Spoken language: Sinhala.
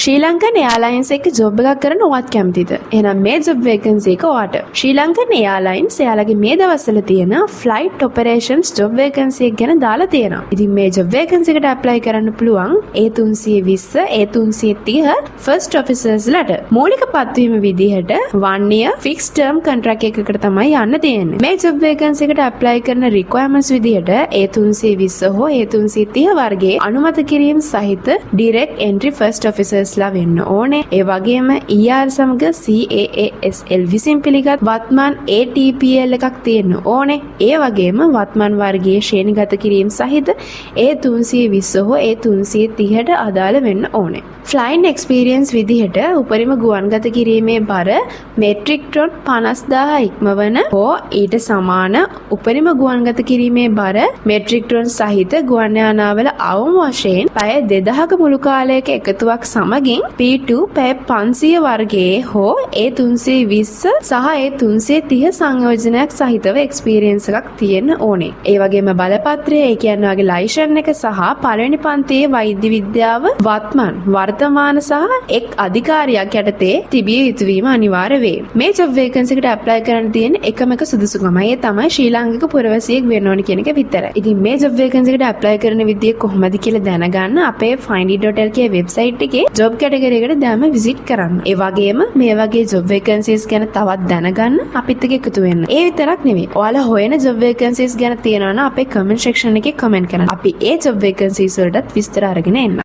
ශ්‍රී ලංකන් එයාලයින්ස් එක ජොබ් එකක් කරන්න ඔවත් කැමතිද? එහෙනම් මේ ජොබ් වේකන්සි එක ඔයාට. ශ්‍රී ලංකන් එයාලයින්ස් එයාලගේ මේ දවස්වල තියෙන ෆ්ලයිට් ඔපරේෂන්ස් ජොබ් වේකන්සි එක ගැන දාලා තියෙනවා. ඉතින් මේ ජොබ් වේකන්සි එකට ඇප්ලයි කරන්න පුළුවන් A320 A330 ෆස්ට් ඔෆිසර්ස්ලාට. මූලික පත්වීම විදිහට 1 year fixed term contract එකකට තමයි යන්න තියෙන්නේ. මේ ජොබ් වේකන්සි එකට ඇප්ලයි කරන රික්වයර්මන්ට්ස් විදිහට A320 හෝ A330 වර්ගයේ අනුමත කිරීම සහිත direct entry first officers ලා වෙන්න ඕනේ. ඒ වගේම ER සමග CAASL විසින් පිළිගත් වත්මන් ATPL එකක් තියෙන්න ඕනේ. ඒ වගේම වත්මන් වර්ගයේ ශ්‍රේණිගත කිරීම සහිත A320 හෝ A330ට අදාළ වෙන්න ඕනේ. ෆ්ලයින් එක්ස්පීරියන්ස් විදිහට උපරිම ගුවන්ගත කිරීමේ බර මෙට්‍රික් ටොන් 50000 ඉක්මවන හෝ ඊට සමාන උපරිම ගුවන්ගත කිරීමේ බර මෙට්‍රික් ටොන් සහිත ගුවන් යානාවල අවම වශයෙන් පැය 2000ක මුළු කාලයක එකතුවක් සමගින් P2 පැය 500 වර්ගයේ හෝ A320 සහ A330 සංයෝජනයක් සහිතව එක්ස්පීරියන්ස් එකක් තියෙන්න ඕනේ. ඒ වගේම බලපත්‍රය, ඒ කියන්නේ ඔයාගේ ලයිසන් එක සහ පළවෙනි පන්තියේ වෛද්‍ය විද්‍යාව වත්මන් වර්තමාන සහ එක් අධිකාරියක් යටතේ තිබිය යුතු වීම අනිවාර්ය වේ. මේ ජොබ් වේකන්සි එකට ඇප්ලයි කරන්න තියෙන එකම එක සුදුසුකම ඒ තමයි ශ්‍රී ලාංකික පුරවැසියෙක් වෙන්න ඕනි කියන එක විතරයි. ඉතින් මේ ජොබ් වේකන්සි එකට ඇප්ලයි කරන විදිය කොහොමද කියලා දැනගන්න අපේ findy.lk වෙබ්සයිට් එකේ ජොබ් කැටගරි එකට දැන්ම විසිට් කරන්න. ඒ වගේම මේ වගේ ජොබ් වේකන්සිස් ගැන තවත් දැනගන්න අපිත් එක්ක එකතු වෙන්න. ඒ විතරක් නෙවෙයි. ඔයාලා හොයන ජොබ් වේකන්සිස් ගැන තියෙනවා නම් අපේ කමෙන්ට් සෙක්ෂන් එකේ කමෙන්ට් කරන්න. අපි ඒ ජොබ් වේකන්සිස් වලටත් විස්තර අරගෙන එන්න.